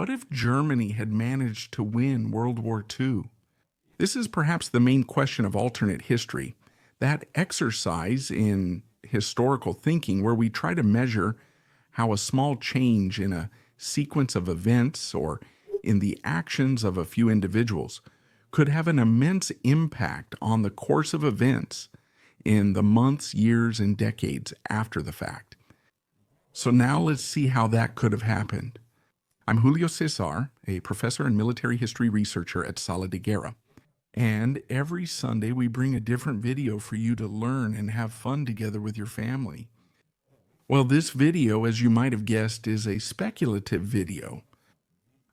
What if Germany had managed to win World War II? This is perhaps the main question of alternate history, that exercise in historical thinking where we try to measure how a small change in a sequence of events or in the actions of a few individuals could have an immense impact on the course of events in the months, years, and decades after the fact. So now let's see how that could have happened. I'm Julio Cesar, a professor and military history researcher at Sala de Guerra. And every Sunday we bring a different video for you to learn and have fun together with your family. Well, this video, as you might have guessed, is a speculative video.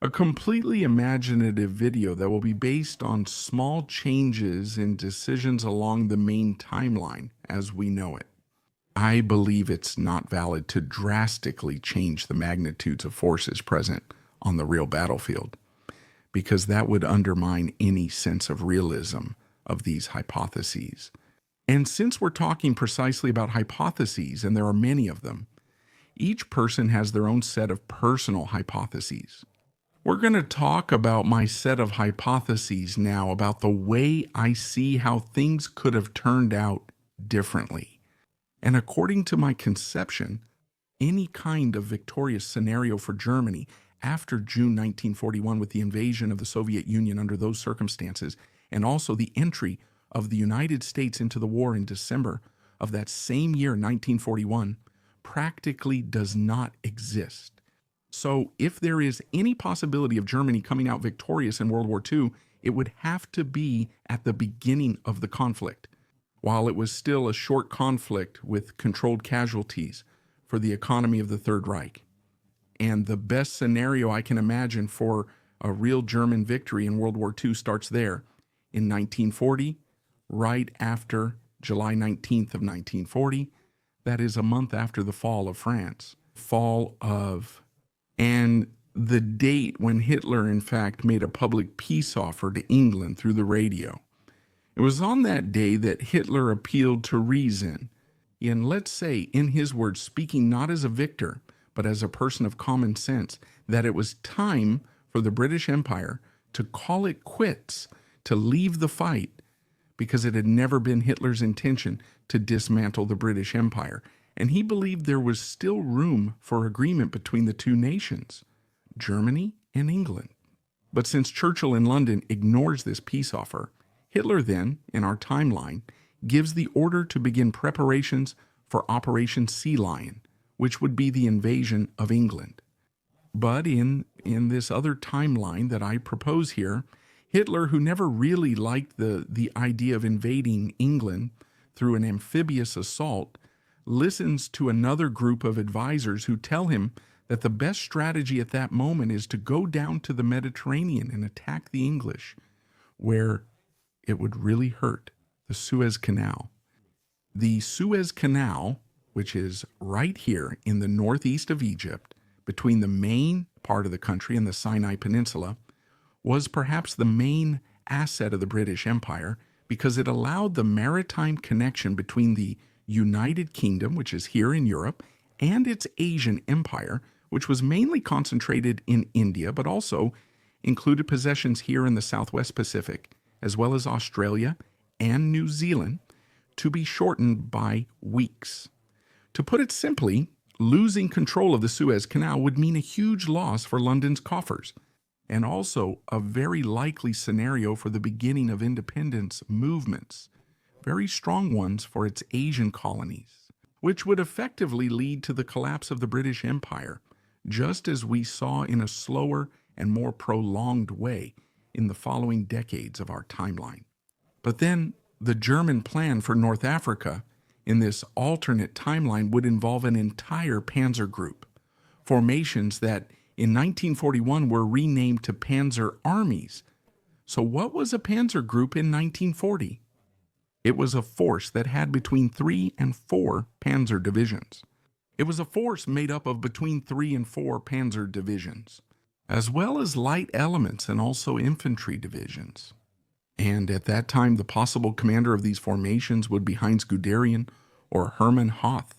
A completely imaginative video that will be based on small changes in decisions along the main timeline as we know it. I believe it's not valid to drastically change the magnitudes of forces present on the real battlefield, because that would undermine any sense of realism of these hypotheses. And since we're talking precisely about hypotheses, and there are many of them, each person has their own set of personal hypotheses. We're going to talk about my set of hypotheses now, about the way I see how things could have turned out differently. And according to my conception, any kind of victorious scenario for Germany after June 1941 with the invasion of the Soviet Union under those circumstances, and also the entry of the United States into the war in December of that same year, 1941, practically does not exist. So if there is any possibility of Germany coming out victorious in World War II, it would have to be at the beginning of the conflict, while it was still a short conflict with controlled casualties for the economy of the Third Reich. And the best scenario I can imagine for a real German victory in World War II starts there in 1940, right after July 19th of 1940. That is a month after the fall of France. And the date when Hitler, in fact, made a public peace offer to England through the radio. It was on that day that Hitler appealed to reason, and let's say, in his words, speaking not as a victor, but as a person of common sense, that it was time for the British Empire to call it quits, to leave the fight, because it had never been Hitler's intention to dismantle the British Empire. And he believed there was still room for agreement between the two nations, Germany and England. But since Churchill in London ignores this peace offer, Hitler then, in our timeline, gives the order to begin preparations for Operation Sea Lion, which would be the invasion of England. But in this other timeline that I propose here, Hitler, who never really liked the idea of invading England through an amphibious assault, listens to another group of advisors who tell him that the best strategy at that moment is to go down to the Mediterranean and attack the English, where it would really hurt, the Suez Canal. The Suez Canal, which is right here in the northeast of Egypt, between the main part of the country and the Sinai Peninsula, was perhaps the main asset of the British Empire because it allowed the maritime connection between the United Kingdom, which is here in Europe, and its Asian empire, which was mainly concentrated in India, but also included possessions here in the Southwest Pacific, as well as Australia and New Zealand, to be shortened by weeks. To put it simply, losing control of the Suez Canal would mean a huge loss for London's coffers, and also a very likely scenario for the beginning of independence movements, very strong ones for its Asian colonies, which would effectively lead to the collapse of the British Empire, just as we saw in a slower and more prolonged way in the following decades of our timeline. But then the German plan for North Africa in this alternate timeline would involve an entire panzer group, formations that in 1941 were renamed to panzer armies. So what was a panzer group in 1940? It was a force that had between 3 and 4 panzer divisions. It was a force made up of between 3 and 4 panzer divisions, as well as light elements and also infantry divisions. And at that time, the possible commander of these formations would be Heinz Guderian or Hermann Hoth.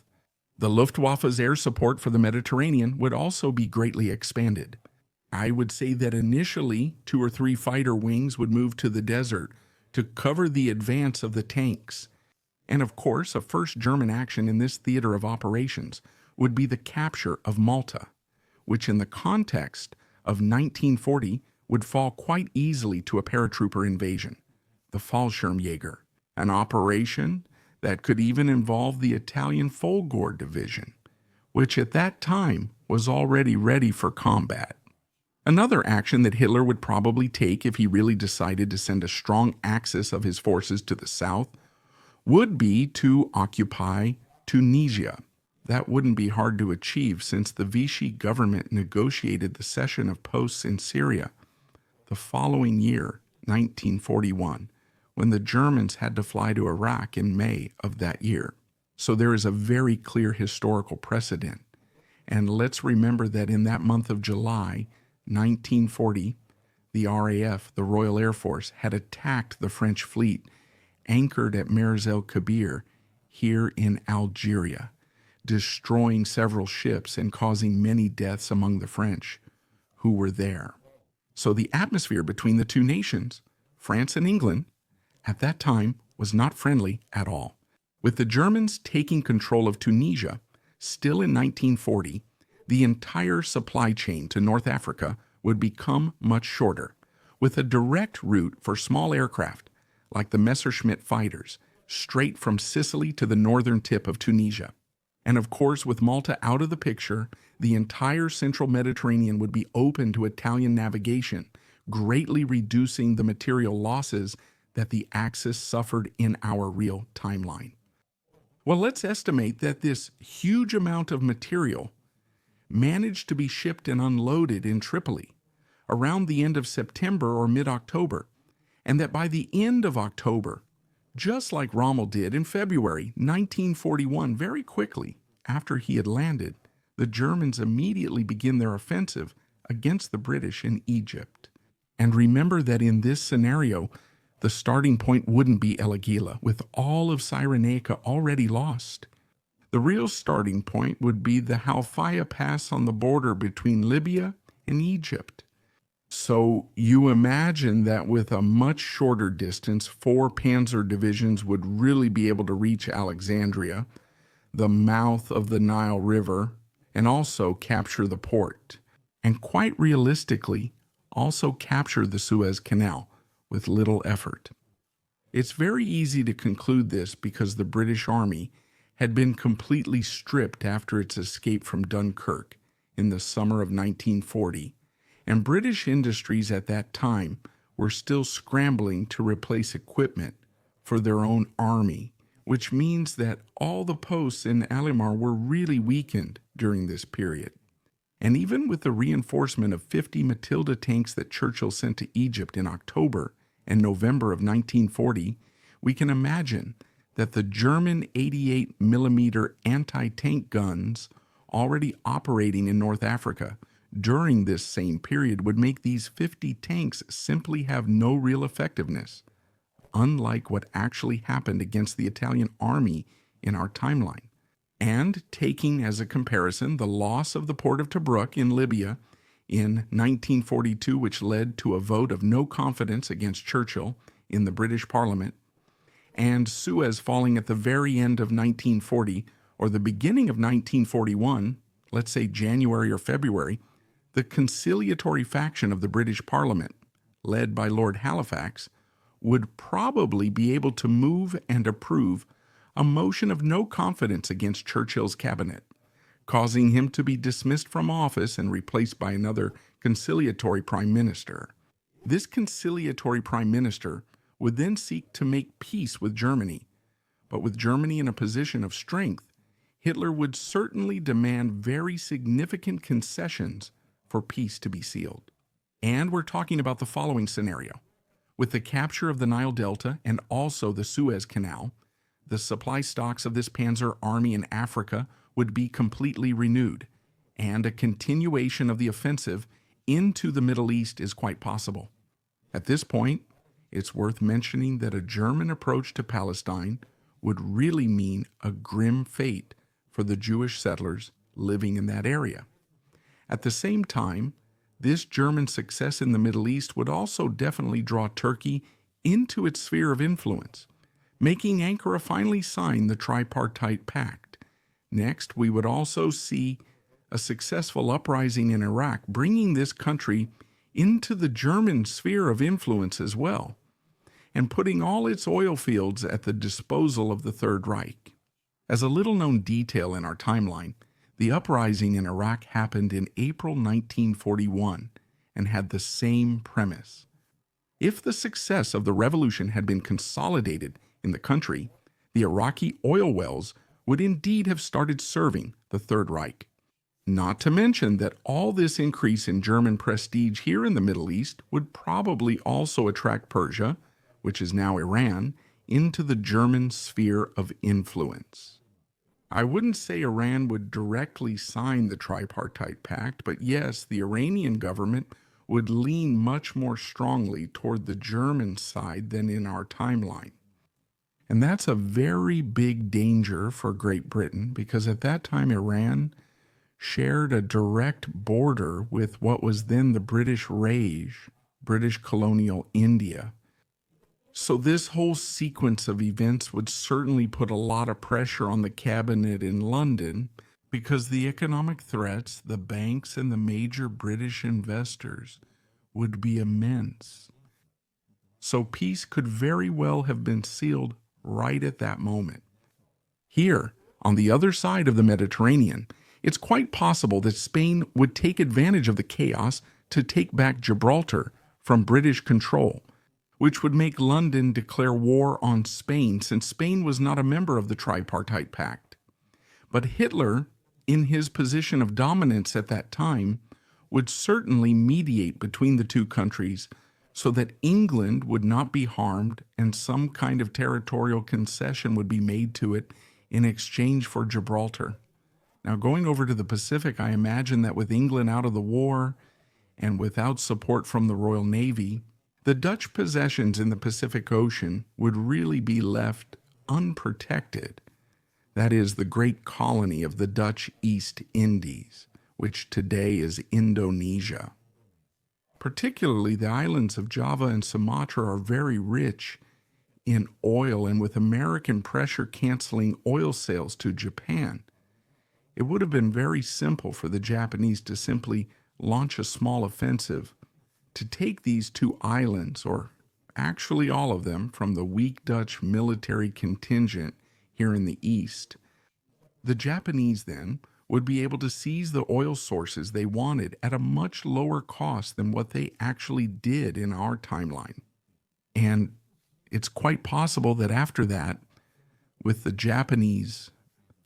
The Luftwaffe's air support for the Mediterranean would also be greatly expanded. I would say that initially 2 or 3 fighter wings would move to the desert to cover the advance of the tanks. And of course, a first German action in this theater of operations would be the capture of Malta, which in the context of 1940 would fall quite easily to a paratrooper invasion, the Fallschirmjäger, an operation that could even involve the Italian Folgore Division, which at that time was already ready for combat. Another action that Hitler would probably take if he really decided to send a strong axis of his forces to the south would be to occupy Tunisia. That wouldn't be hard to achieve since the Vichy government negotiated the cession of posts in Syria the following year, 1941, when the Germans had to fly to Iraq in May of that year. So there is a very clear historical precedent. And let's remember that in that month of July, 1940, the RAF, the Royal Air Force, had attacked the French fleet anchored at Mers el Kabir here in Algeria, destroying several ships and causing many deaths among the French who were there. So the atmosphere between the two nations, France and England, at that time was not friendly at all. With the Germans taking control of Tunisia, still in 1940, the entire supply chain to North Africa would become much shorter, with a direct route for small aircraft like the Messerschmitt fighters straight from Sicily to the northern tip of Tunisia. And of course, with Malta out of the picture, the entire central Mediterranean would be open to Italian navigation, greatly reducing the material losses that the Axis suffered in our real timeline. Well, let's estimate that this huge amount of material managed to be shipped and unloaded in Tripoli around the end of September or mid-October, and that by the end of October, just like Rommel did in February 1941, very quickly after he had landed, the Germans immediately begin their offensive against the British in Egypt. And remember that in this scenario, the starting point wouldn't be El Agila, with all of Cyrenaica already lost. The real starting point would be the Halfaya Pass on the border between Libya and Egypt. So you imagine that with a much shorter distance, 4 panzer divisions would really be able to reach Alexandria, the mouth of the Nile River, and also capture the port. And quite realistically, also capture the Suez Canal with little effort. It's very easy to conclude this because the British Army had been completely stripped after its escape from Dunkirk in the summer of 1940, and British industries at that time were still scrambling to replace equipment for their own army, which means that all the posts in Alimar were really weakened during this period. And even with the reinforcement of 50 Matilda tanks that Churchill sent to Egypt in October and November of 1940, we can imagine that the German 88mm anti-tank guns already operating in North Africa during this same period would make these 50 tanks simply have no real effectiveness, unlike what actually happened against the Italian army in our timeline. And taking as a comparison the loss of the port of Tobruk in Libya in 1942, which led to a vote of no confidence against Churchill in the British Parliament, and Suez falling at the very end of 1940 or the beginning of 1941, let's say January or February, the conciliatory faction of the British Parliament, led by Lord Halifax, would probably be able to move and approve a motion of no confidence against Churchill's cabinet, causing him to be dismissed from office and replaced by another conciliatory prime minister. This conciliatory prime minister would then seek to make peace with Germany, but with Germany in a position of strength, Hitler would certainly demand very significant concessions for peace to be sealed. And we're talking about the following scenario. With the capture of the Nile Delta and also the Suez Canal, the supply stocks of this panzer army in Africa would be completely renewed, and a continuation of the offensive into the Middle East is quite possible. At this point, it's worth mentioning that a German approach to Palestine would really mean a grim fate for the Jewish settlers living in that area. At the same time, This German success in the Middle East would also definitely draw Turkey into its sphere of influence, making Ankara finally sign the tripartite pact. Next, we would also see a successful uprising in Iraq, bringing this country into the German sphere of influence as well, and putting all its oil fields at the disposal of the Third Reich. As a little-known detail in our timeline, the uprising in Iraq happened in April 1941 and had the same premise. If the success of the revolution had been consolidated in the country, the Iraqi oil wells would indeed have started serving the Third Reich. Not to mention that all this increase in German prestige here in the Middle East would probably also attract Persia, which is now Iran, into the German sphere of influence. I wouldn't say Iran would directly sign the tripartite pact, but yes, the Iranian government would lean much more strongly toward the German side than in our timeline. And that's a very big danger for Great Britain, because at that time Iran shared a direct border with what was then the British Raj, British colonial India. So this whole sequence of events would certainly put a lot of pressure on the cabinet in London, because the economic threats, the banks, and the major British investors would be immense. So peace could very well have been sealed right at that moment. Here, on the other side of the Mediterranean, it's quite possible that Spain would take advantage of the chaos to take back Gibraltar from British control, which would make London declare war on Spain, since Spain was not a member of the Tripartite Pact. But Hitler, in his position of dominance at that time, would certainly mediate between the two countries so that England would not be harmed and some kind of territorial concession would be made to it in exchange for Gibraltar. Now, going over to the Pacific, I imagine that with England out of the war and without support from the Royal Navy, the Dutch possessions in the Pacific Ocean would really be left unprotected. That is, the great colony of the Dutch East Indies, which today is Indonesia. Particularly, the islands of Java and Sumatra are very rich in oil, and with American pressure canceling oil sales to Japan, it would have been very simple for the Japanese to simply launch a small offensive to take these two islands, or actually all of them, from the weak Dutch military contingent here in the east. The Japanese then would be able to seize the oil sources they wanted at a much lower cost than what they actually did in our timeline. And it's quite possible that after that, with the Japanese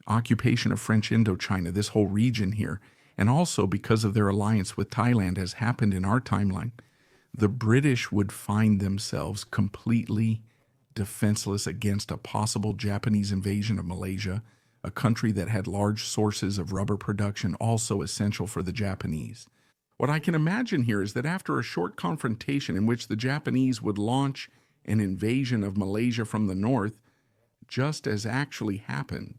occupation of French Indochina, this whole region here, and also because of their alliance with Thailand, as happened in our timeline, the British would find themselves completely defenseless against a possible Japanese invasion of Malaysia, a country that had large sources of rubber production, also essential for the Japanese. What I can imagine here is that after a short confrontation in which the Japanese would launch an invasion of Malaysia from the north, just as actually happened,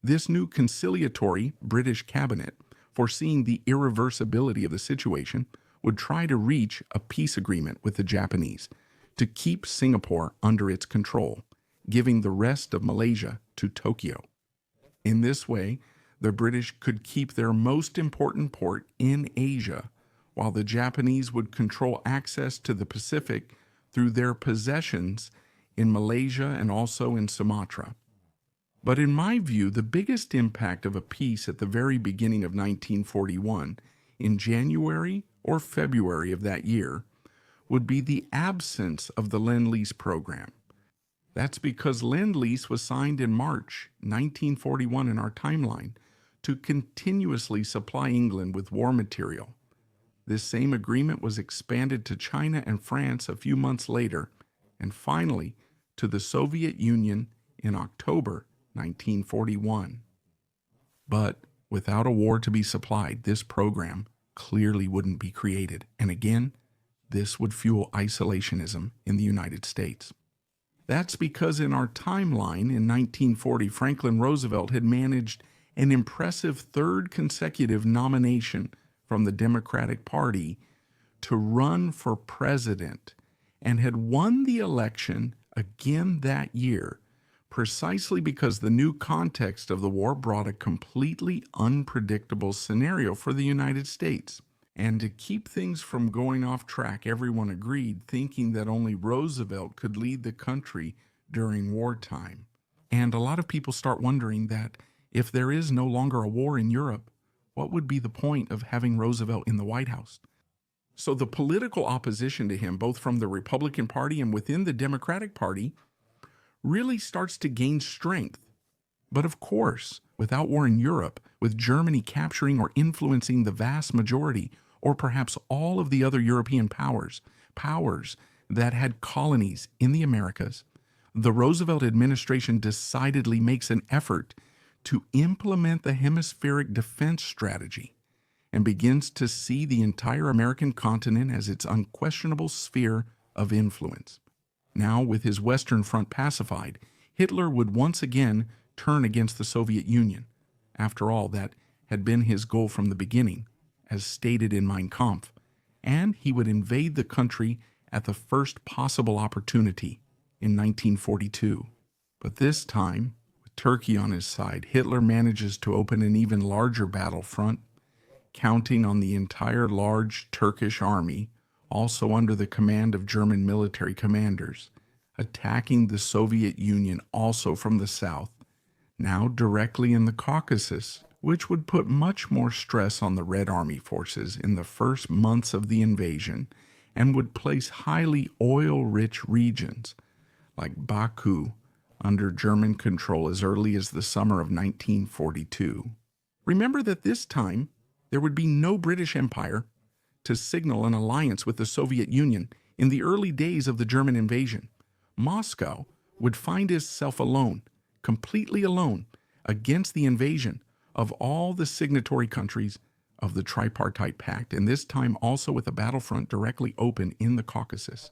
this new conciliatory British cabinet, foreseeing the irreversibility of the situation, would try to reach a peace agreement with the Japanese to keep Singapore under its control, giving the rest of Malaysia to Tokyo. In this way, the British could keep their most important port in Asia, while the Japanese would control access to the Pacific through their possessions in Malaysia and also in Sumatra. But in my view, the biggest impact of a peace at the very beginning of 1941, in January or February of that year, would be the absence of the Lend-Lease program. That's because Lend-Lease was signed in March 1941 in our timeline to continuously supply England with war material. This same agreement was expanded to China and France a few months later, and finally to the Soviet Union in October 1941. But without a war to be supplied, this program clearly wouldn't be created. And again, this would fuel isolationism in the United States. That's because in our timeline in 1940, Franklin Roosevelt had managed an impressive third consecutive nomination from the Democratic Party to run for president and had won the election again that year, precisely because the new context of the war brought a completely unpredictable scenario for the United States. And to keep things from going off track, everyone agreed, thinking that only Roosevelt could lead the country during wartime. And a lot of people start wondering that if there is no longer a war in Europe, what would be the point of having Roosevelt in the White House? So the political opposition to him, both from the Republican Party and within the Democratic Party, really starts to gain strength. But of course, without war in Europe, with Germany capturing or influencing the vast majority, or perhaps all of the other European powers that had colonies in the Americas, the Roosevelt administration decidedly makes an effort to implement the hemispheric defense strategy and begins to see the entire American continent as its unquestionable sphere of influence. Now, with his Western Front pacified, Hitler would once again turn against the Soviet Union. After all, that had been his goal from the beginning, as stated in Mein Kampf, and he would invade the country at the first possible opportunity in 1942. But this time, with Turkey on his side, Hitler manages to open an even larger battlefront, counting on the entire large Turkish army, also under the command of German military commanders, attacking the Soviet Union also from the south, now directly in the Caucasus, which would put much more stress on the Red Army forces in the first months of the invasion and would place highly oil-rich regions like Baku under German control as early as the summer of 1942. Remember that this time there would be no British Empire to signal an alliance with the Soviet Union in the early days of the German invasion. Moscow would find itself alone, completely alone, against the invasion of all the signatory countries of the Tripartite Pact, and this time also with a battlefront directly open in the Caucasus.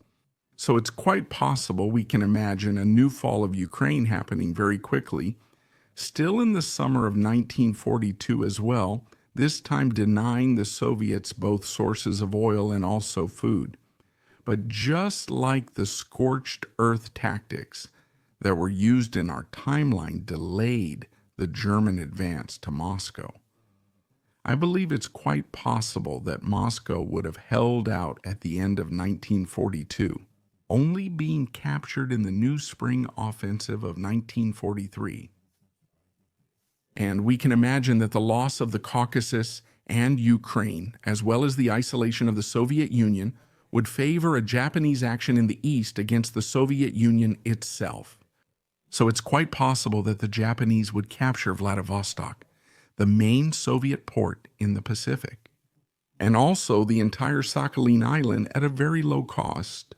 So it's quite possible we can imagine a new fall of Ukraine happening very quickly, still in the summer of 1942 as well, this time denying the Soviets both sources of oil and also food. But just like the scorched earth tactics that were used in our timeline delayed the German advance to Moscow, I believe it's quite possible that Moscow would have held out at the end of 1942, only being captured in the New Spring Offensive of 1943. And we can imagine that the loss of the Caucasus and Ukraine, as well as the isolation of the Soviet Union, would favor a Japanese action in the east against the Soviet Union itself. So it's quite possible that the Japanese would capture Vladivostok, the main Soviet port in the Pacific, and also the entire Sakhalin Island at a very low cost,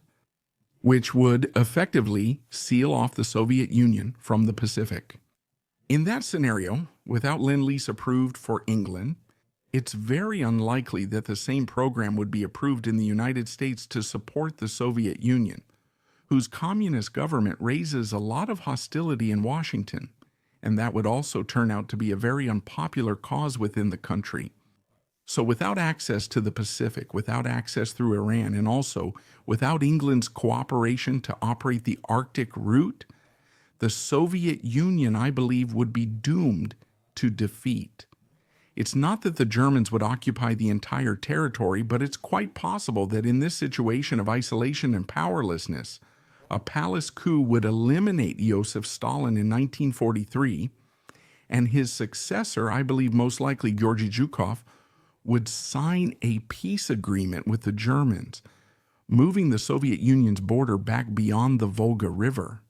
which would effectively seal off the Soviet Union from the Pacific. In that scenario, without Lend-Lease approved for England, it's very unlikely that the same program would be approved in the United States to support the Soviet Union, whose communist government raises a lot of hostility in Washington, and that would also turn out to be a very unpopular cause within the country. So without access to the Pacific, without access through Iran, and also without England's cooperation to operate the Arctic route, the Soviet Union, I believe, would be doomed to defeat. It's not that the Germans would occupy the entire territory, but it's quite possible that in this situation of isolation and powerlessness, a palace coup would eliminate Joseph Stalin in 1943, and his successor, I believe most likely Georgy Zhukov, would sign a peace agreement with the Germans, moving the Soviet Union's border back beyond the Volga River.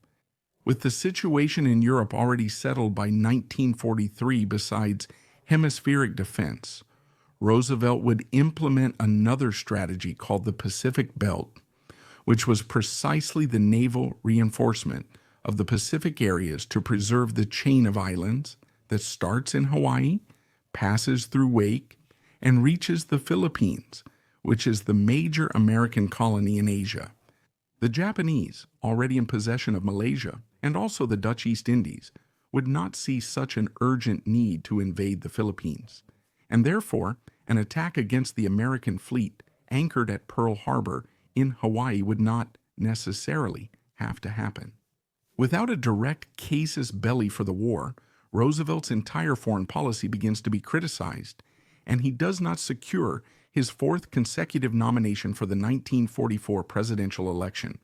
With the situation in Europe already settled by 1943 besides hemispheric defense, Roosevelt would implement another strategy called the Pacific Belt, which was precisely the naval reinforcement of the Pacific areas to preserve the chain of islands that starts in Hawaii, passes through Wake, and reaches the Philippines, which is the major American colony in Asia. The Japanese, already in possession of Malaysia, and also the Dutch East Indies, would not see such an urgent need to invade the Philippines, and therefore an attack against the American fleet anchored at Pearl Harbor in Hawaii would not necessarily have to happen. Without a direct casus belli for the war, Roosevelt's entire foreign policy begins to be criticized, and he does not secure his fourth consecutive nomination for the 1944 presidential election.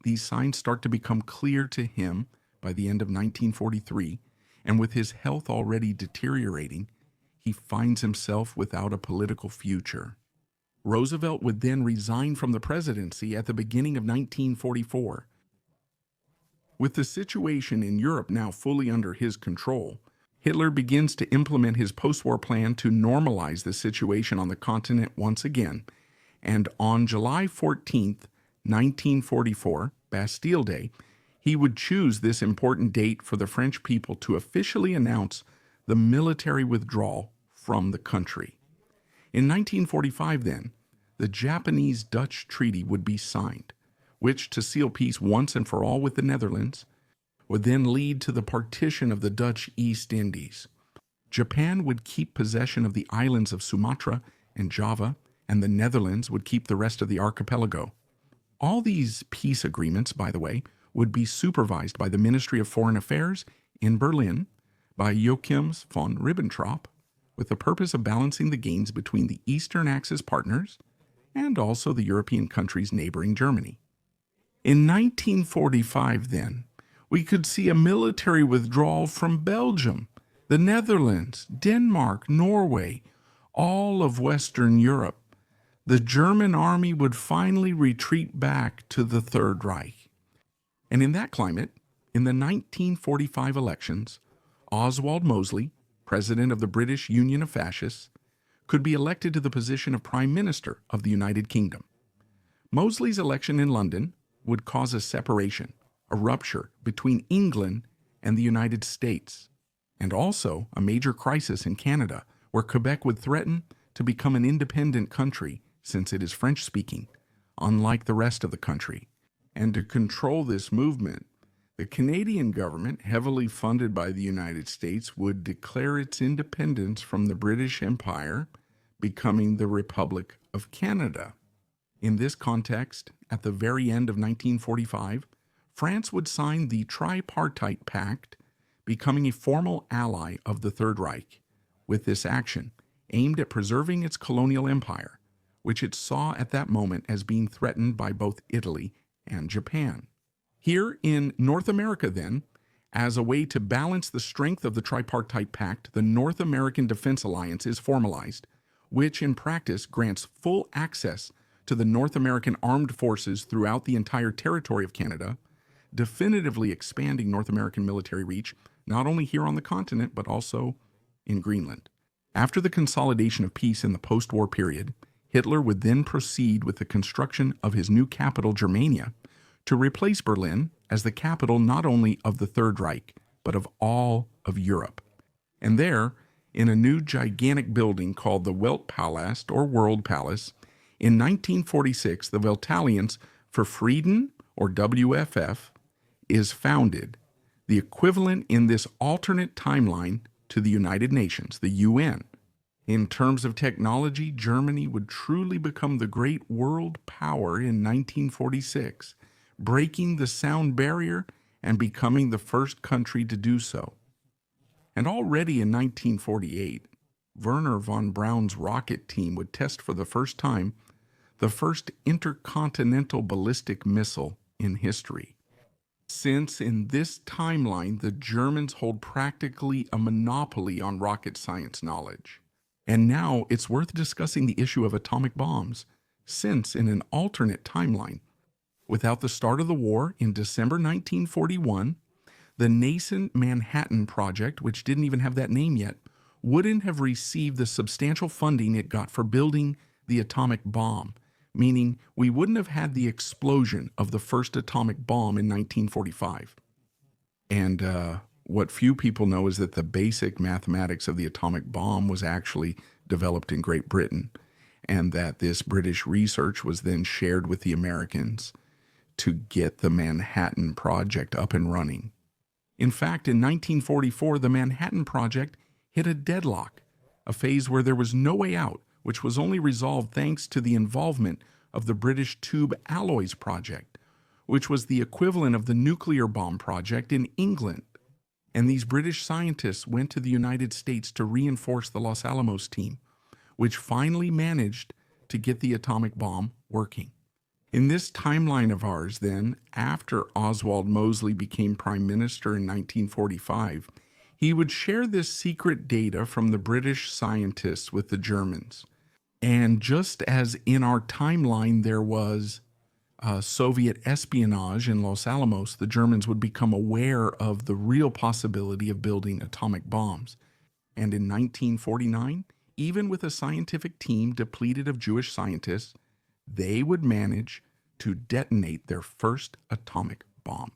These signs start to become clear to him by the end of 1943, and with his health already deteriorating, he finds himself without a political future. Roosevelt would then resign from the presidency at the beginning of 1944. With the situation in Europe now fully under his control, Hitler begins to implement his post-war plan to normalize the situation on the continent once again, and on July 14, 1944, Bastille Day, he would choose this important date for the French people to officially announce the military withdrawal from the country. In 1945, then, the Japanese-Dutch Treaty would be signed, which, to seal peace once and for all with the Netherlands, would then lead to the partition of the Dutch East Indies. Japan would keep possession of the islands of Sumatra and Java, and the Netherlands would keep the rest of the archipelago. All these peace agreements, by the way, would be supervised by the Ministry of Foreign Affairs in Berlin by Joachim von Ribbentrop, with the purpose of balancing the gains between the Eastern Axis partners and also the European countries neighboring Germany. In 1945, then, we could see a military withdrawal from Belgium, the Netherlands, Denmark, Norway, all of Western Europe. The German army would finally retreat back to the Third Reich. And in that climate, in the 1945 elections, Oswald Mosley, president of the British Union of Fascists, could be elected to the position of Prime Minister of the United Kingdom. Mosley's election in London would cause a separation, a rupture between England and the United States, and also a major crisis in Canada, where Quebec would threaten to become an independent country since it is French-speaking, unlike the rest of the country. And to control this movement, the Canadian government, heavily funded by the United States, would declare its independence from the British Empire, becoming the Republic of Canada. In this context, at the very end of 1945, France would sign the Tripartite Pact, becoming a formal ally of the Third Reich, with this action aimed at preserving its colonial empire, which it saw at that moment as being threatened by both Italy and Japan. Here in North America, then, as a way to balance the strength of the Tripartite Pact, the North American Defense Alliance is formalized, which in practice grants full access to the North American armed forces throughout the entire territory of Canada, definitively expanding North American military reach, not only here on the continent, but also in Greenland. After the consolidation of peace in the post-war period, Hitler would then proceed with the construction of his new capital, Germania, to replace Berlin as the capital not only of the Third Reich, but of all of Europe. And there, in a new gigantic building called the Weltpalast or World Palace, in 1946, the Weltalliance for Frieden, or WFF, is founded, the equivalent in this alternate timeline to the United Nations, the UN. In terms of technology, Germany would truly become the great world power in 1946, breaking the sound barrier and becoming the first country to do so. And already in 1948, Wernher von Braun's rocket team would test for the first time the first intercontinental ballistic missile in history. Since in this timeline, the Germans hold practically a monopoly on rocket science knowledge. And now it's worth discussing the issue of atomic bombs, since in an alternate timeline, without the start of the war in December 1941, the nascent Manhattan Project, which didn't even have that name yet, wouldn't have received the substantial funding it got for building the atomic bomb, meaning we wouldn't have had the explosion of the first atomic bomb in 1945. And what few people know is that the basic mathematics of the atomic bomb was actually developed in Great Britain, and that this British research was then shared with the Americans to get the Manhattan Project up and running. In fact, in 1944, the Manhattan Project hit a deadlock, a phase where there was no way out which was only resolved thanks to the involvement of the British Tube Alloys Project, which was the equivalent of the nuclear bomb project in England. And these British scientists went to the United States to reinforce the Los Alamos team, which finally managed to get the atomic bomb working. In this timeline of ours, then, after Oswald Mosley became prime minister in 1945, he would share this secret data from the British scientists with the Germans. And just as in our timeline there was Soviet espionage in Los Alamos, the Germans would become aware of the real possibility of building atomic bombs. And in 1949, even with a scientific team depleted of Jewish scientists, they would manage to detonate their first atomic bomb.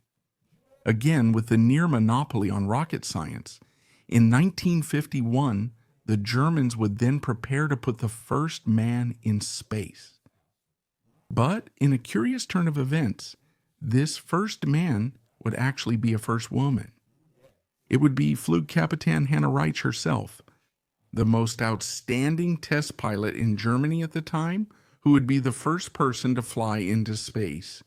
Again, with the near monopoly on rocket science, in 1951, the Germans would then prepare to put the first man in space. But in a curious turn of events, this first man would actually be a first woman. It would be Flugkapitän Hannah Reitsch herself, the most outstanding test pilot in Germany at the time, who would be the first person to fly into space.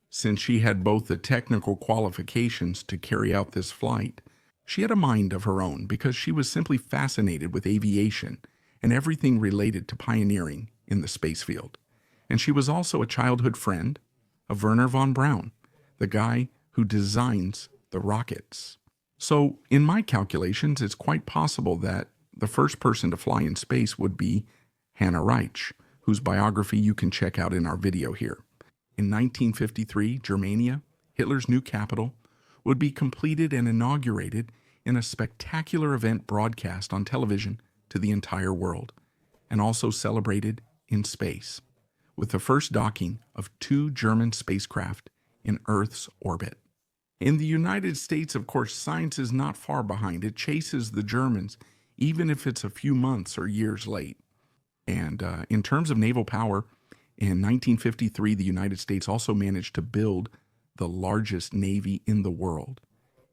Since she had both the technical qualifications to carry out this flight, she had a mind of her own because she was simply fascinated with aviation and everything related to pioneering in the space field. And she was also a childhood friend of Wernher von Braun, the guy who designs the rockets. So, in my calculations, it's quite possible that the first person to fly in space would be Hannah Reitsch, whose biography you can check out in our video here. In 1953, Germania, Hitler's new capital, would be completed and inaugurated in a spectacular event broadcast on television to the entire world, and also celebrated in space, with the first docking of 2 German spacecraft in Earth's orbit. In the United States, of course, science is not far behind. It chases the Germans, even if it's a few months or years late. And in terms of naval power, in 1953, the United States also managed to build the largest navy in the world,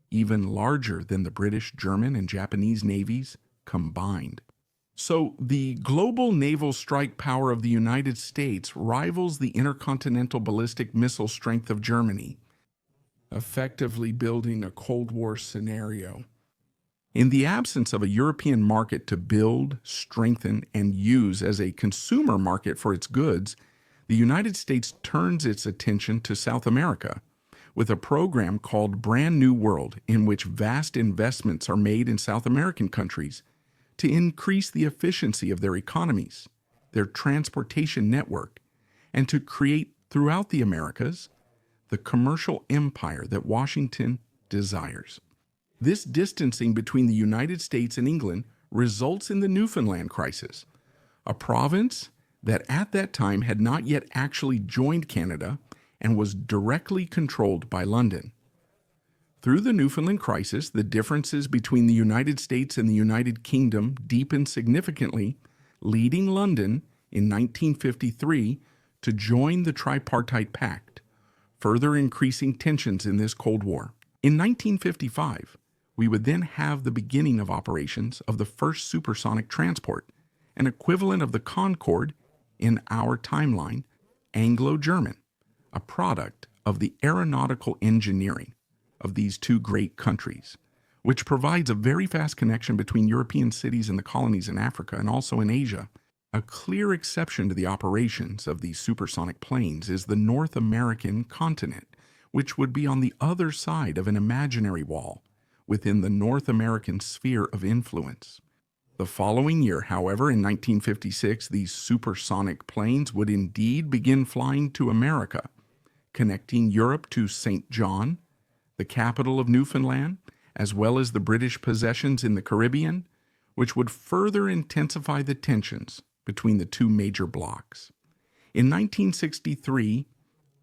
even larger than the British, German, and Japanese navies combined. So the global naval strike power of the United States rivals the intercontinental ballistic missile strength of Germany, effectively building a Cold War scenario. In the absence of a European market to build, strengthen, and use as a consumer market for its goods, the United States turns its attention to South America with a program called Brand New World, in which vast investments are made in South American countries to increase the efficiency of their economies, their transportation network, and to create throughout the Americas the commercial empire that Washington desires. This distancing between the United States and England results in the Newfoundland crisis, a province that at that time had not yet actually joined Canada and was directly controlled by London. Through the Newfoundland crisis, the differences between the United States and the United Kingdom deepened significantly, leading London in 1953 to join the Tripartite Pact, further increasing tensions in this Cold War. In 1955, we would then have the beginning of operations of the first supersonic transport, an equivalent of the Concorde in our timeline, Anglo-German, a product of the aeronautical engineering of these two great countries, which provides a very fast connection between European cities and the colonies in Africa and also in Asia. A clear exception to the operations of these supersonic planes is the North American continent, which would be on the other side of an imaginary wall within the North American sphere of influence. The following year, however, in 1956, these supersonic planes would indeed begin flying to America, connecting Europe to St. John, the capital of Newfoundland, as well as the British possessions in the Caribbean, which would further intensify the tensions between the two major blocs. In 1963,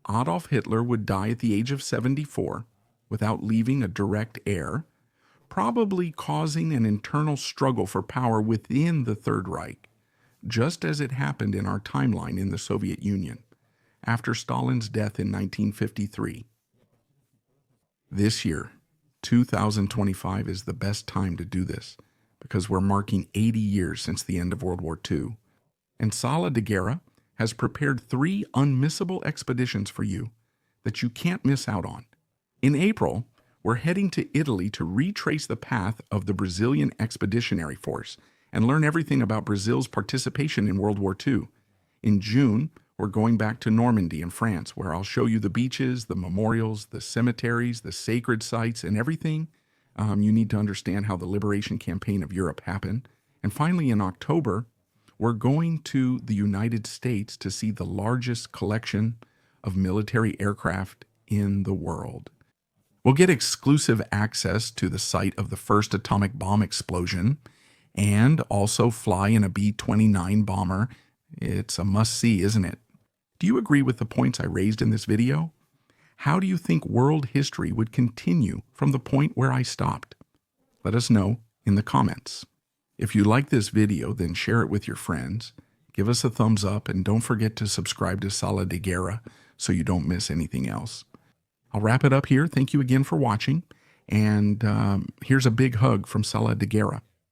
Adolf Hitler would die at the age of 74 without leaving a direct heir, probably causing an internal struggle for power within the Third Reich, just as it happened in our timeline in the Soviet Union, after Stalin's death in 1953. This year, 2025, is the best time to do this, because we're marking 80 years since the end of World War II. And Sala de Guerra has prepared 3 unmissable expeditions for you that you can't miss out on. In April, we're heading to Italy to retrace the path of the Brazilian Expeditionary Force and learn everything about Brazil's participation in World War II. In June, we're going back to Normandy in France, where I'll show you the beaches, the memorials, the cemeteries, the sacred sites, and everything you need to understand how the liberation campaign of Europe happened. And finally, in October, we're going to the United States to see the largest collection of military aircraft in the world. We'll get exclusive access to the site of the first atomic bomb explosion and also fly in a B-29 bomber. It's a must-see, isn't it? Do you agree with the points I raised in this video? How do you think world history would continue from the point where I stopped? Let us know in the comments. If you like this video, then share it with your friends. Give us a thumbs up and don't forget to subscribe to Sala de Guerra so you don't miss anything else. I'll wrap it up here. Thank you again for watching. And here's a big hug from Sala de Guerra.